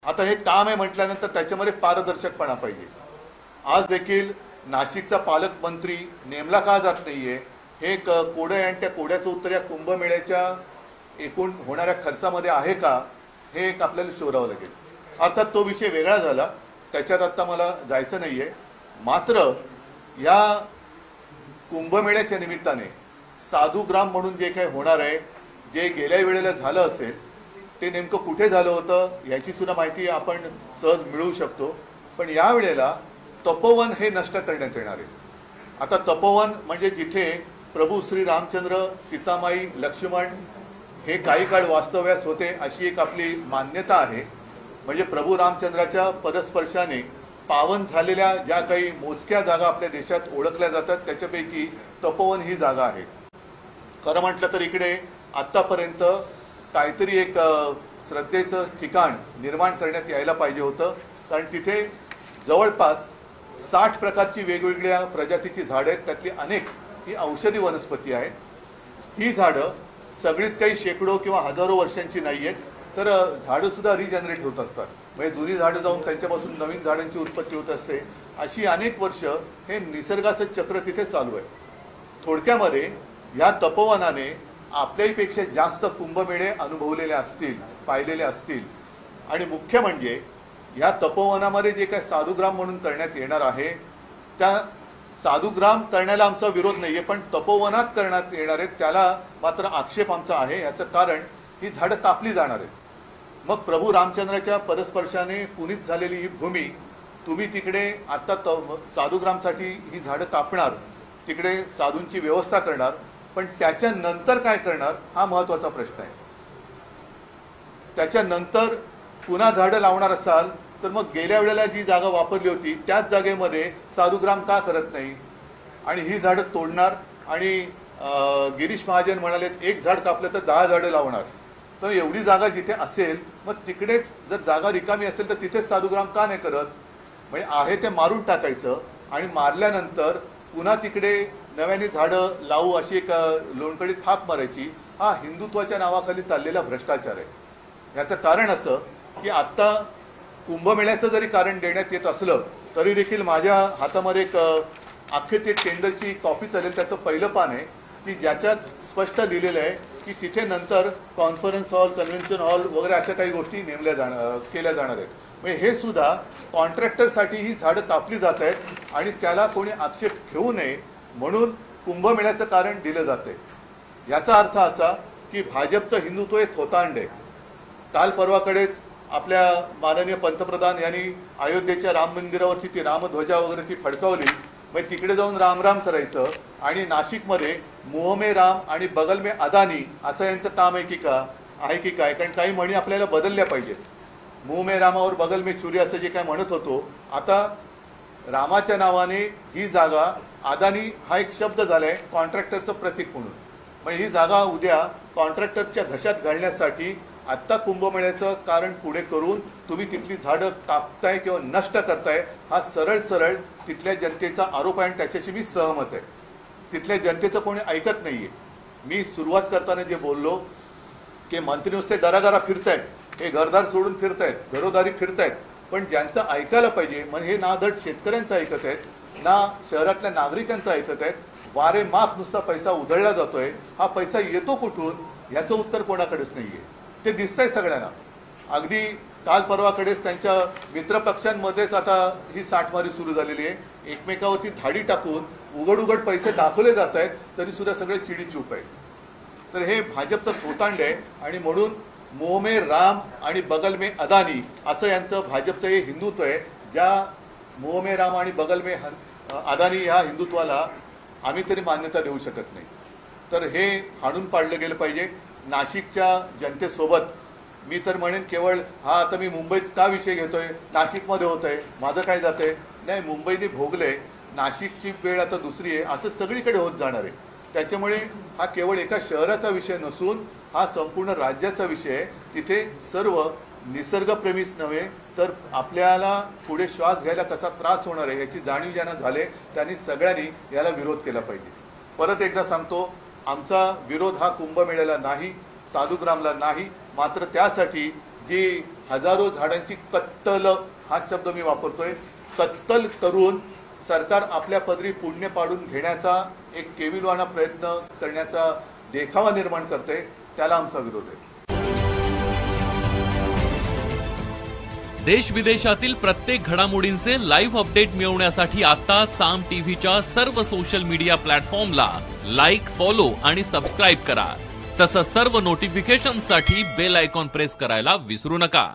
आता हे काम आहे म्हटल्यानंतर त्याच्यामध्ये पारदर्शकपणा पाहिजे। आज देखील नाशिकचा पालकमंत्री नेमला का जात नाहीये हे कोडे आणि त्या कोड्याचं उत्तर या कुंभमेळ्याच्या एकूण होणाऱ्या खर्चामध्ये आहे का हे एक आपल्याला शोधावं लागेल। अर्थात तो विषय वेगळा झाला, त्याच्यात आता मला जायचं नाहीये। मात्र या कुंभमेळ्याच्या निमित्ताने साधुग्राम म्हणून जे काही होणार आहे, जे गेल्या वेळेला झालं असेल ते नेमकं कुठे झालं होतं याची सुद्धा माहिती आपण सहज मिळवू शकतो। पण या वेळेला तपोवन हे नष्ट करण्यात येणार आहे। आता तपोवन म्हणजे जिथे प्रभू श्री रामचंद्र, सीतामाई, लक्ष्मण हे काही काळ वास्तव्यास होते अशी एक आपली मान्यता आहे। म्हणजे प्रभू रामचंद्राच्या पदस्पर्शाने पावन झालेल्या ज्या काही मोजक्या जागा आपल्या देशात ओळखल्या जातात त्याच्यापैकी तपोवन ही जागा आहे। खरं म्हटलं तर इकडे आत्तापर्यंत काहीतरी एक श्रद्धेचं ठिकाण निर्माण करण्यात यायला पाहिजे होतं, कारण तिथे जवळपास 60 प्रकारची वेगवेगळ्या प्रजातीची झाडं आहेत, त्यातली अनेक ही औषधी वनस्पती आहेत। ही झाडं सगळीच काही शेकडो किंवा हजारो वर्षांची नाही आहेत, तर झाडं सुद्धा रिजनरेट होत असतात। म्हणजे जुनी झाडं जाऊन त्यांच्यापासून नवीन झाडांची उत्पत्ती होत असते। अशी अनेक वर्ष हे निसर्गाचं चक्र तिथे चालू आहे। थोडक्यामध्ये या तपोवनाने आपल्यापेक्षा जास्त कुंभमेळे अनुभवलेले असतील, पाहिलेले असतील। आणि मुख्य म्हणजे या तपोवनामध्ये जे काही साधुग्राम म्हणून करण्यात येणार आहे त्या साधुग्राम करण्याला आमचा विरोध नाहीये, पण तपोवनात करण्यात येणार आहे त्याला मात्र आक्षेप आमचा आहे। याचं कारण ही झाडं कापली जाणार आहेत। मग प्रभू रामचंद्राच्या परस्पर्शाने पुनीत झालेली ही भूमी तुम्ही तिकडे आता साधुग्रामसाठी ही झाडं कापणार, तिकडे साधूंची व्यवस्था करणार, पण त्याच्यानंतर काय करणार हा महत्त्वाचा प्रश्न आहे। त्याच्यानंतर पुन्हा झाडं लावणार असाल तर मग गेल्या वेळेला जी जागा वापरली होती त्याच जागेमध्ये साधुग्राम का करत नाही? आणि ही झाडं तोडणार आणि गिरीश महाजन म्हणालेत एक झाड कापलं तर 10 झाडं लावणार। तर एवढी जागा जिथे असेल मग तिकडेच जर जागा रिकामी असेल तर तिथेच साधुग्राम का नाही करत? म्हणजे आहे ते मारून टाकायचं आणि मारल्यानंतर पुन्हा तिकडे नव्याने झाडं लावू अशी एक लोणकडी थाप मारायची। हा हिंदुत्वाच्या नावाखाली चाललेला भ्रष्टाचार आहे। याचं कारण असं की आत्ता कुंभमेळ्याचं जरी कारण देण्यात येत असलं तरी देखील माझ्या हातामध्ये एक अख्खे ते टेंडरची कॉपी चालेल, त्याचं पहिलं पान आहे की ज्याच्यात स्पष्ट लिहिलेलं आहे की तिथे नंतर कॉन्फरन्स हॉल, कन्व्हेन्शन हॉल वगैरे अशा काही गोष्टी केल्या जाणार आहेत। म्हणजे हे सुद्धा कॉन्ट्रॅक्टरसाठी ही झाडं कापली जात आहेत आणि त्याला कोणी आक्षेप घेऊ नये म्हणून कुंभमेळ्याचं कारण दिलं जातंय। याचा अर्थ असा की भाजपचं हिंदुत्व हे थोतांड आहे। काल परवाकडेच आपल्या माननीय पंतप्रधान यांनी अयोध्येच्या राम मंदिरावरती ती रामध्वजा वगैरे ती फडकावली। म्हणजे तिकडे जाऊन राम राम करायचं आणि नाशिकमध्ये मुंह में राम आणि बगल में अदानी असं यांचं काम आहे की काय? कारण काही म्हणी आपल्याला बदलल्या पाहिजेत। मुंह में राम और बगल में छुरी असं जे काय म्हणत होतो, आता रामाच्या नावाने ही जागा अदानी हा एक शब्द झालाय कॉन्ट्रॅक्टरचं प्रतीक म्हणून। म्हणजे ही जागा उद्या कॉन्ट्रॅक्टरच्या घशात घालण्यासाठी आत्ता कुंभमेळ्याचं कारण पुढे करून तुम्ही तिथली झाडं कापताय किंवा नष्ट करताय हा सरळ तिथल्या जनतेचा आरोप आहे आणि त्याच्याशी मी सहमत आहे। तिथल्या जनतेचं कोणी ऐकत नाहीये। मी सुरुवात करताना जे बोललो की मंत्री नुसते घराघरा फिरतायत, हे घरदार सोडून फिरतायत, घरोदारी फिरतायत, पण ज्यांचं ऐकायला पाहिजे म्हणजे हे ना धड शेतकऱ्यांचं ऐकत आहेत ना शहरातल्या नागरिकांचं ऐकत आहेत। वारे माप नुसता पैसा उधळला जातोय, हा पैसा येतो कुठून याचं उत्तर कोणाकडेच नाहीये। ते दिसतंय सगळ्यांना। अगदी काल परवाकडेच त्यांच्या मित्रपक्षांमध्येच आता ही साठमारी सुरू झालेली आहे। एकमेकावरती धाडी टाकून उघड पैसे दाखवले जात आहेत तरी सुद्धा सगळे चिडीचूप आहेत। तर हे भाजपचं थोतांड आहे आणि म्हणून मुंह में राम आणि बगल में अदानी असं यांचं भाजपचं हे हिंदुत्व आहे। ज्या मुंह में राम आणि बगल में अदानी ह्या हिंदुत्वाला आम्ही तरी मान्यता देऊ शकत नाही। तर हे हाणून पाडलं गेलं पाहिजे। नाशिकच्या जनतेसोबत मी तर म्हणेन केवळ हा आता मी मुंबईत का विषय घेतोय, नाशिकमध्ये होतंय, माझं काय जातंय? नाही, मुंबईने भोगलंय, नाशिकची वेळ आता दुसरी आहे, असं सगळीकडे होत जाणार आहे। त्याच्यामुळे हा केवळ एका शहराचा विषय नसून हा संपूर्ण राज्याचा विषय आहे। तिथे सर्व निसर्गप्रेमीच नव्हे तर आपल्याला पुढे श्वास घ्यायला कसा त्रास होणार आहे याची जाणीव ज्यांना झाले त्यांनी सगळ्यांनी याला विरोध केला पाहिजे। परत एकदा सांगतो, आमचा विरोध हा कुंभमेळ्याला नाही, साधुग्रामला नाही, मात्र त्यासाठी जी हजारो झाडांची कत्तल, हा शब्द मी वापरतोय, कत्तल करून सरकार आपल्या पदरी पुण्य पाडून घेण्याचा एक केविलवाणा प्रयत्न करण्याचा देखावा निर्माण करते, त्याला आमचा विरोध आहे. देश विदेशातील प्रत्येक घडामोडींचे लाईव्ह अपडेट मिळवण्यासाठी आता साम टीव्हीच्या सर्व सोशल मीडिया प्लॅटफॉर्मला लाईक, फॉलो आणि सबस्क्राईब करा. तसंच सर्व नोटिफिकेशनसाठी बेल आयकॉन प्रेस करायला विसरू नका.